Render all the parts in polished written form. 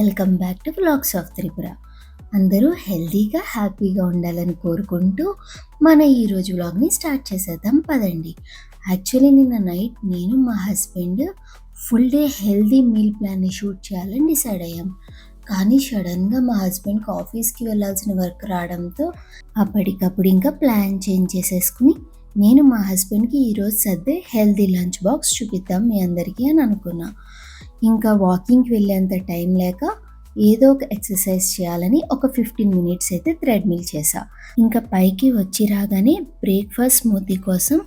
Welcome back to vlogs of Tripura. అందరూ హెల్తీగా హ్యాపీగా ఉండాలని కోరుకుంటూ మన ఈరోజు వ్లాగ్ని స్టార్ట్ చేసేద్దాం పదండి. యాక్చువల్లీ నిన్న నైట్ నేను మా husband full day healthy meal ప్లాన్ని షూట్ చేయాలని డిసైడ్ అయ్యాం. కానీ సడన్గా మా హస్బెండ్కి ఆఫీస్కి వెళ్ళాల్సిన వర్క్ రావడంతో అప్పటికప్పుడు ఇంకా ప్లాన్ చేంజ్ చేసేసుకుని నేను మా హస్బెండ్కి ఈరోజు సర్దే హెల్తీ లంచ్ బాక్స్ చూపిద్దాం మీ అందరికీ అని అనుకున్నా. ఇంకా వాకింగ్కి వెళ్ళేంత టైం లేక ఏదో ఒక ఎక్సర్సైజ్ చేయాలని ఒక 15 మినిట్స్ అయితే థ్రెడ్మిల్ చేసా. ఇంకా పైకి వచ్చి రాగానే బ్రేక్ఫాస్ట్ స్మూతీ కోసం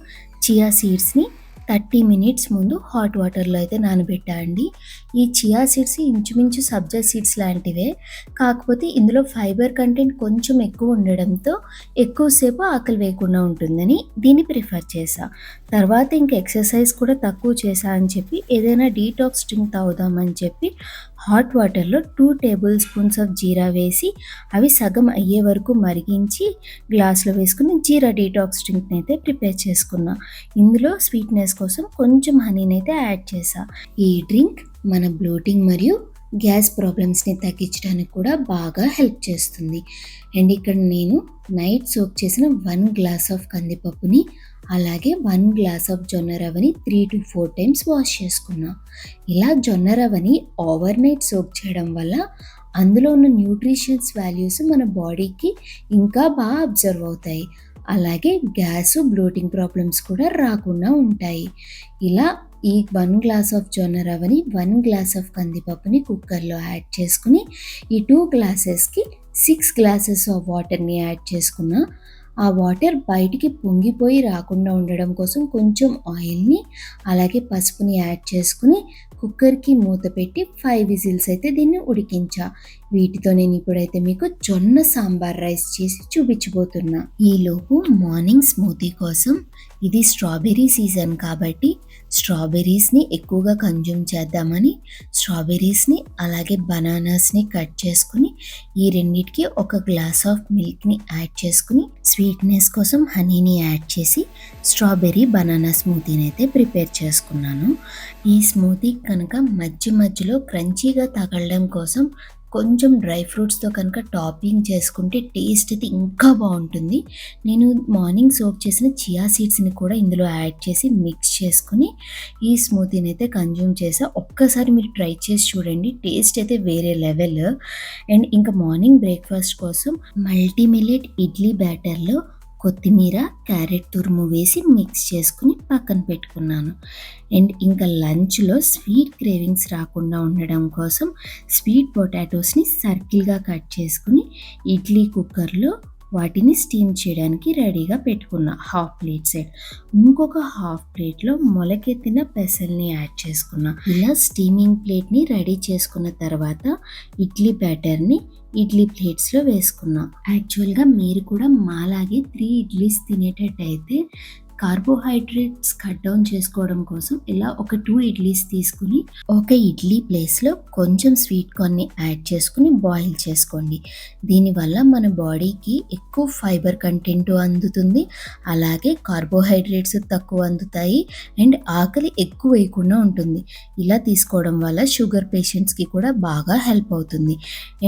చియా సీడ్స్ని 30 మినిట్స్ ముందు హాట్ వాటర్లో అయితే నానబెట్టా అండి. ఈ చియా సీడ్స్ ఇంచుమించు సబ్జా సీడ్స్ లాంటివే, కాకపోతే ఇందులో ఫైబర్ కంటెంట్ కొంచెం ఎక్కువ ఉండడంతో ఎక్కువసేపు ఆకలి వేయకుండా ఉంటుందని దీన్ని ప్రిఫర్ చేసా. తర్వాత ఇంకా ఎక్సర్సైజ్ కూడా తక్కువ చేసా అని చెప్పి ఏదైనా డీటాక్స్ డ్రింక్ తాగుదామని చెప్పి హాట్ వాటర్లో 2 టేబుల్ స్పూన్స్ ఆఫ్ జీరా వేసి అవి సగం అయ్యే వరకు మరిగించి గ్లాస్లో వేసుకుని జీరా డీటాక్స్ డ్రింక్ని అయితే ప్రిపేర్ చేసుకున్నా. ఇందులో స్వీట్నెస్ కోసం కొంచెం హనీని అయితే యాడ్ చేసా. ఈ డ్రింక్ మన బ్లోటింగ్ మరియు గ్యాస్ ప్రాబ్లమ్స్ని తగ్గించడానికి కూడా బాగా హెల్ప్ చేస్తుంది. అండ్ ఇక్కడ నేను నైట్ సోక్ చేసిన 1 గ్లాస్ ఆఫ్ కందిపప్పుని అలాగే 1 గ్లాస్ ఆఫ్ జొన్న రవ్వని 3 to 4 టైమ్స్ వాష్ చేసుకున్నా. ఇలా జొన్న రవ్వని ఓవర్ నైట్ సోక్ చేయడం వల్ల అందులో ఉన్న న్యూట్రిషన్స్ వాల్యూస్ మన బాడీకి ఇంకా బాగా అబ్జర్వ్ అవుతాయి. అలాగే గ్యాస్ బ్లోటింగ్ ప్రాబ్లమ్స్ కూడా రాకుండా ఉంటాయి. ఇలా ఈ 1 గ్లాస్ ఆఫ్ జొన్న రవ్వని 1 గ్లాస్ ఆఫ్ కందిపప్పుని కుక్కర్లో యాడ్ చేసుకుని ఈ 2 గ్లాసెస్కి 6 గ్లాసెస్ ఆఫ్ వాటర్ని యాడ్ చేసుకున్నా. ఆ వాటర్ బయటికి పొంగిపోయి రాకుండా ఉండడం కోసం కొంచెం ఆయిల్ని అలాగే పసుపుని యాడ్ చేసుకుని కుక్కర్కి మూత పెట్టి 5 విజిల్స్ అయితే దీన్ని ఉడికించా. వీటితో నేను ఇప్పుడైతే మీకు జొన్న సాంబార్ రైస్ చేసి చూపించబోతున్నా. ఈలోపు మార్నింగ్ స్మూతీ కోసం ఇది స్ట్రాబెర్రీ సీజన్ కాబట్టి స్ట్రాబెర్రీస్ని ఎక్కువగా కన్జ్యూమ్ చేద్దామని స్ట్రాబెర్రీస్ని అలాగే బనానాస్ని కట్ చేసుకుని ఈ రెండింటికి 1 గ్లాస్ ఆఫ్ మిల్క్ని యాడ్ చేసుకుని స్వీట్నెస్ కోసం హనీని యాడ్ చేసి స్ట్రాబెర్రీ బనానా స్మూతీని అయితే ప్రిపేర్ చేసుకున్నాను. ఈ స్మూతీ కనుక మధ్యలో క్రంచీగా తగలడం కోసం కొంచెం డ్రై ఫ్రూట్స్తో కనుక టాపింగ్ చేసుకుంటే టేస్ట్ అయితే ఇంకా బాగుంటుంది. నేను మార్నింగ్ సోక్ చేసిన చియా సీడ్స్ని కూడా ఇందులో యాడ్ చేసి మిక్స్ చేసుకుని ఈ స్మూతీని అయితే కన్జ్యూమ్ చేసా. ఒక్కసారి మీరు ట్రై చేసి చూడండి, టేస్ట్ అయితే వేరే లెవెల్. అండ్ ఇంకా మార్నింగ్ బ్రేక్ఫాస్ట్ కోసం మల్టీ మిల్లెట్ ఇడ్లీ బ్యాటర్లో కొత్తిమీర క్యారెట్ తురుము వేసి మిక్స్ చేసుకుని పక్కన పెట్టుకున్నాను. అండ్ ఇంకా లంచ్లో స్వీట్ క్రేవింగ్స్ రాకుండా ఉండడం కోసం స్వీట్ పొటాటోస్ని సర్కిల్గా కట్ చేసుకుని ఇడ్లీ కుక్కర్లో వాటిని స్టీమ్ చేయడానికి రెడీగా పెట్టుకున్నా. 1/2 ప్లేట్ సైడ్ ఇంకొక 1/2 ప్లేట్లో మొలకెత్తిన పెసల్ని యాడ్ చేసుకున్నా. ఇలా స్టీమింగ్ ప్లేట్ని రెడీ చేసుకున్న తర్వాత ఇడ్లీ బ్యాటర్ని ఇడ్లీ ప్లేట్స్లో వేసుకున్నా. యాక్చువల్గా మీరు కూడా మాలాగే 3 ఇడ్లీస్ తినేటట్టయితే కార్బోహైడ్రేట్స్ కట్ డౌన్ చేసుకోవడం కోసం ఇలా ఒక 2 ఇడ్లీస్ తీసుకుని ఒక ఇడ్లీ ప్లేస్లో కొంచెం స్వీట్ కార్న్ని యాడ్ చేసుకుని బాయిల్ చేసుకోండి. దీనివల్ల మన బాడీకి ఎక్కువ ఫైబర్ కంటెంట్ అందుతుంది, అలాగే కార్బోహైడ్రేట్స్ తక్కువ అందుతాయి అండ్ ఆకలి ఎక్కువ వేయకుండా ఉంటుంది. ఇలా తీసుకోవడం వల్ల షుగర్ పేషెంట్స్కి కూడా బాగా హెల్ప్ అవుతుంది.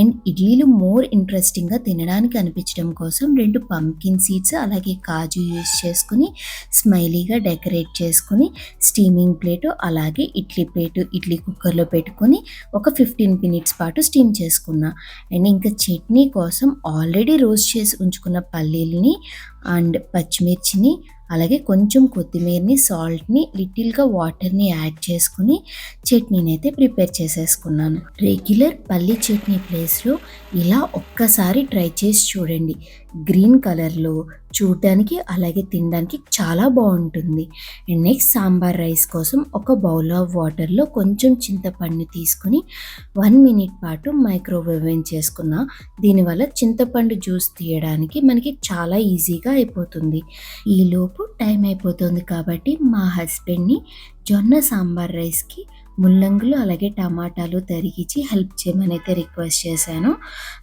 అండ్ ఇడ్లీలు మోర్ ఇంట్రెస్టింగ్గా తినడానికి అనిపించడం కోసం 2 పంకిన్ సీడ్స్ అలాగే కాజు యూజ్ చేసుకుని స్మైలీగా డెకరేట్ చేసుకుని స్టీమింగ్ ప్లేటు అలాగే ఇడ్లీ ప్లేటు ఇడ్లీ కుక్కర్లో పెట్టుకుని ఒక 15 మినిట్స్ పాటు స్టీమ్ చేసుకున్నా. అండ్ ఇంకా చట్నీ కోసం ఆల్రెడీ రోస్ట్ చేసి ఉంచుకున్న పల్లీలని అండ్ పచ్చిమిర్చిని అలాగే కొంచెం కొత్తిమీరని సాల్ట్ని లిటిల్గా వాటర్ని యాడ్ చేసుకుని చట్నీని అయితే ప్రిపేర్ చేసేసుకున్నాను. రెగ్యులర్ పల్లీ చట్నీ ప్లేస్లో ఇలా ఒక్కసారి ట్రై చేసి చూడండి. గ్రీన్ కలర్లో చూడడానికి అలాగే తినడానికి చాలా బాగుంటుంది. అండ్ నెక్స్ట్ సాంబార్ రైస్ కోసం ఒక బౌల్ ఆఫ్ వాటర్లో కొంచెం చింతపండుని తీసుకుని 1 మినిట్ పాటు మైక్రోవేవ్ చేసుకున్నా. దీనివల్ల చింతపండు జ్యూస్ తీయడానికి మనకి చాలా ఈజీగా అయిపోతుంది. ఈలోపు టైం అయిపోతుంది కాబట్టి మా హస్బెండ్ని జొన్న సాంబార్ రైస్కి ముల్లంగులు అలాగే టమాటాలు తరిగించి హెల్ప్ చేయమని అయితే రిక్వెస్ట్ చేశాను.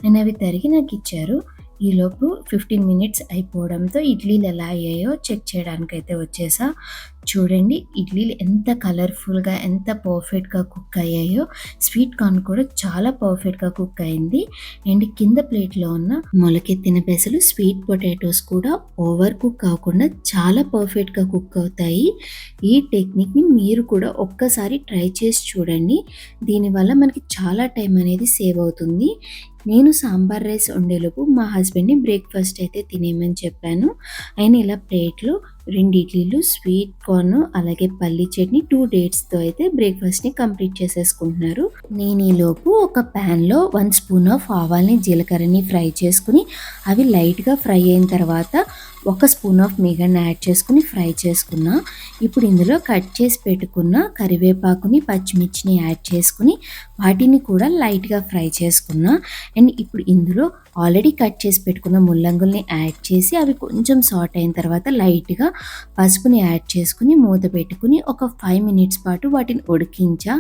నేను అవి తరిగి నాకు ఇచ్చారు. ఈలోపు 15 మినిట్స్ అయిపోవడంతో ఇడ్లీలు ఎలా అయ్యాయో చెక్ చేయడానికి అయితే వచ్చేసా. చూడండి ఇడ్లీలు ఎంత కలర్‌ఫుల్‌గా, ఎంత పర్ఫెక్ట్‌గా కుక్ అయ్యాయో. స్వీట్ కార్న్ కూడా చాలా పర్ఫెక్ట్‌గా కుక్ అయింది. అండ్ కింద ప్లేట్‌లో ఉన్న మొలకెత్తిన పెసలు, స్వీట్ పొటాటోస్ కూడా ఓవర్ కుక్ అవ్వకుండా చాలా పర్ఫెక్ట్‌గా కుక్ అవుతాయి. ఈ టెక్నిక్‌ని మీరు కూడా ఒక్కసారి ట్రై చేసి చూడండి. దీనివల్ల మనకి చాలా టైం అనేది సేవ్ అవుతుంది. నేను సాంబార్ రైస్ వండేలోపు మా హస్బెండ్‌ని బ్రేక్‌ఫాస్ట్ అయితే తినేయమని చెప్పాను. ఆయన ఇలా ప్లేట్‌లో 2 ఇడ్లీలు, స్వీట్ కార్న్, అలాగే పల్లీ చట్నీ, 2 డేట్స్‌తో అయితే బ్రేక్‌ఫాస్ట్‌ని కంప్లీట్ చేసేసుకుంటున్నారు. నేను ఈలోపు ఒక ప్యాన్‌లో 1 స్పూన్ ఆఫ్ ఆవాల్ని, జీలకర్రని ఫ్రై చేసుకుని అవి లైట్‌గా ఫ్రై అయిన తర్వాత 1 స్పూన్ ఆఫ్ మీగడని యాడ్ చేసుకుని ఫ్రై చేసుకున్నా. ఇప్పుడు ఇందులో కట్ చేసి పెట్టుకున్న కరివేపాకుని, పచ్చిమిర్చిని యాడ్ చేసుకుని వాటిని కూడా లైట్‌గా ఫ్రై చేసుకున్నా. అండ్ ఇప్పుడు ఇందులో ఆల్రెడీ కట్ చేసి పెట్టుకున్న ముల్లంగుల్ని యాడ్ చేసి అవి కొంచెం సాట్ అయిన తర్వాత లైట్‌గా పసుపుని యాడ్ చేసుకుని మూత పెట్టుకుని ఒక 5 మినిట్స్ పాటు వాటిని ఉడికించా.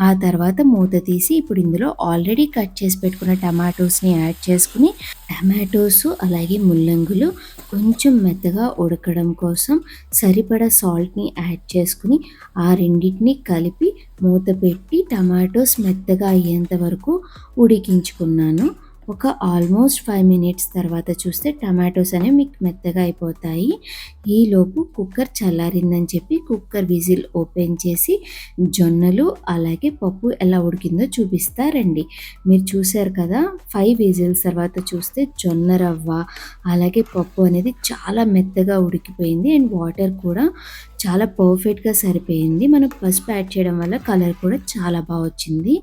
ఆ తర్వాత మూత తీసి ఇప్పుడు ఇందులో ఆల్రెడీ కట్ చేసి పెట్టుకున్న టమాటోస్ని యాడ్ చేసుకుని టమాటోస్ అలాగే ముల్లంగులు కొంచెం మెత్తగా ఉడకడం కోసం సరిపడా సాల్ట్‌ని యాడ్ చేసుకుని ఆ రెండిటిని కలిపి మూత పెట్టి టమాటోస్ మెత్తగా అయ్యేంత వరకు ఉడికించుకున్నాను. ఒక ఆల్మోస్ట్ 5 మినిట్స్ తర్వాత చూస్తే టమాటోస్ అనేవి మీకు మెత్తగా అయిపోతాయి. ఈలోపు కుక్కర్ చల్లారిందని చెప్పి కుక్కర్ విజిల్ ఓపెన్ చేసి జొన్నలు అలాగే పప్పు ఎలా ఉడికిందో చూపిస్తా రండి. మీరు చూసారు కదా 5 విజిల్స్ తర్వాత చూస్తే జొన్న రవ్వ అలాగే పప్పు అనేది చాలా మెత్తగా ఉడికిపోయింది. అండ్ వాటర్ కూడా చాలా పర్ఫెక్ట్‌గా సరిపోయింది. మనం పసుపు యాడ్ చేయడం వల్ల కలర్ కూడా చాలా బాగా వచ్చింది.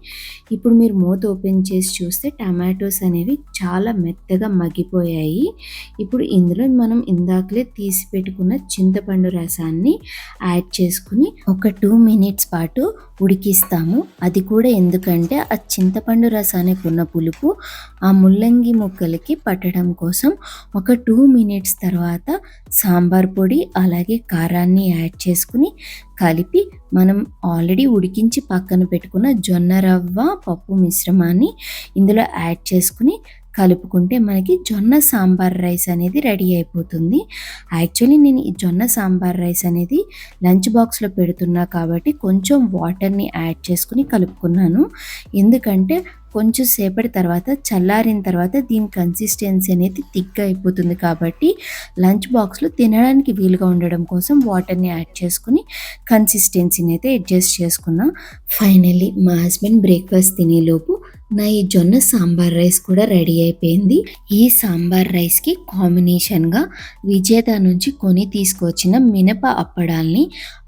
ఇప్పుడు మీరు మూత ఓపెన్ చేసి చూస్తే టమాటోస్ అనేవి చాలా మెత్తగా మగ్గిపోయాయి. ఇప్పుడు ఇందులో మనం ఇందాకలే తీసి పెట్టుకున్న చింతపండు రసాన్ని యాడ్ చేసుకుని ఒక 2 మినిట్స్ పాటు ఉడికిస్తాము. అది కూడా ఎందుకంటే ఆ చింతపండు రసానికి ఉన్న పులుపు ఆ ముల్లంగి ముక్కలకి పట్టడం కోసం. ఒక 2 మినిట్స్ తర్వాత సాంబార్ పొడి అలాగే కారాన్ని యాడ్ చేసుకుని కలిపి మనం ఆల్రెడీ ఉడికించి పక్కన పెట్టుకున్న జొన్న రవ్వ పప్పు మిశ్రమాన్ని ఇందులో యాడ్ చేసుకుని కలుపుకుంటే మనకి జొన్న సాంబార్ రైస్ అనేది రెడీ అయిపోతుంది. యాక్చువల్లీ నేను ఈ జొన్న సాంబార్ రైస్ అనేది లంచ్ బాక్స్లో పెడుతున్నా కాబట్టి కొంచెం వాటర్ని యాడ్ చేసుకుని కలుపుకున్నాను. ఎందుకంటే కొంచెం సేపటి తర్వాత చల్లారిన తర్వాత దీని కన్సిస్టెన్సీ అనేది థిక్‌గా అయిపోతుంది కాబట్టి లంచ్ బాక్స్‌లో తినడానికి వీలుగా ఉండడం కోసం వాటర్ని యాడ్ చేసుకుని కన్సిస్టెన్సీని అయితే అడ్జస్ట్ చేసుకున్నా. ఫైనల్లీ మా హస్బెండ్ బ్రేక్‌ఫాస్ట్ తినేలోపు నా ఈ జొన్న సాంబార్ రైస్ కూడా రెడీ అయిపోయింది. ఈ సాంబార్ రైస్‌కి కాంబినేషన్‌గా విజేత నుంచి కొని తీసుకొచ్చిన మినప అప్పడాల్ని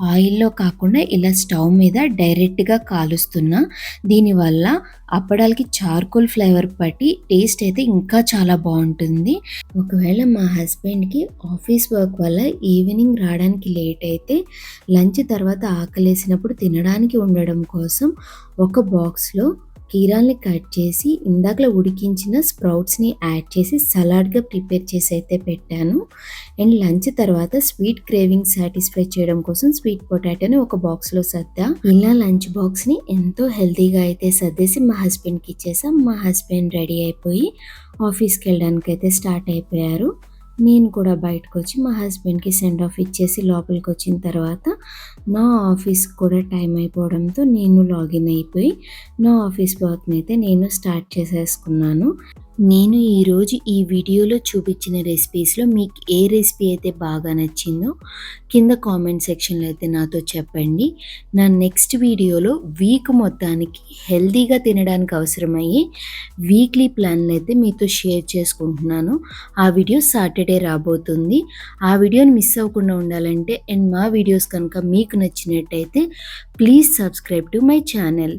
ఆయిల్‌లో కాకుండా ఇలా స్టవ్ మీద డైరెక్ట్‌గా కాలుస్తున్నా. దీనివల్ల అప్పడాలకి చార్కోల్ ఫ్లేవర్ పట్టి టేస్ట్ అయితే ఇంకా చాలా బాగుంటుంది. ఒకవేళ మా హస్బెండ్‌కి ఆఫీస్ వర్క్ వల్ల ఈవినింగ్ రావడానికి లేట్ అయితే లంచ్ తర్వాత ఆకలేసినప్పుడు తినడానికి ఉండడం కోసం ఒక బాక్స్‌లో కీరాల్ని కట్ చేసి ఇందాకలా ఉడికించిన స్ప్రౌట్స్‌ని యాడ్ చేసి సలాడ్‌గా ప్రిపేర్ చేసి అయితే పెట్టాను. అండ్ లంచ్ తర్వాత స్వీట్ క్రేవింగ్ సాటిస్ఫై చేయడం కోసం స్వీట్ పొటాటోని ఒక బాక్స్‌లో సర్దా. ఇలా లంచ్ బాక్స్‌ని ఎంతో హెల్తీగా అయితే సర్దేసి మా హస్బెండ్‌కి ఇచ్చేసాం. మా హస్బెండ్ రెడీ అయిపోయి ఆఫీస్‌కి వెళ్ళడానికి అయితే స్టార్ట్ అయిపోయారు. నేను కూడా బయటకొచ్చి మా హస్బెండ్‌కి సెండ్ ఆఫ్ ఇచ్చేసి లోపలికొచ్చిన తర్వాత నా ఆఫీస్‌కి కూడా టైం అయిపోవడంతో నేను లాగిన్ అయిపోయి నా ఆఫీస్ వర్క్‌ని అయితే నేను స్టార్ట్ చేసేసుకున్నాను. నేను ఈరోజు ఈ వీడియోలో చూపించిన రెసిపీస్‌లో మీకు ఏ రెసిపీ అయితే బాగా నచ్చిందో కింద కామెంట్ సెక్షన్‌లో అయితే నాతో చెప్పండి. నా నెక్స్ట్ వీడియోలో వీక్ మొత్తానికి హెల్తీగా తినడానికి అవసరమయ్యే వీక్లీ ప్లాన్‌లు అయితే మీతో షేర్ చేసుకుంటున్నాను. ఆ వీడియో సాటర్డే రాబోతుంది. ఆ వీడియోని మిస్ అవ్వకుండా ఉండాలంటే అండ్ మా వీడియోస్ కనుక మీకు నచ్చినట్టయితే please subscribe to my channel.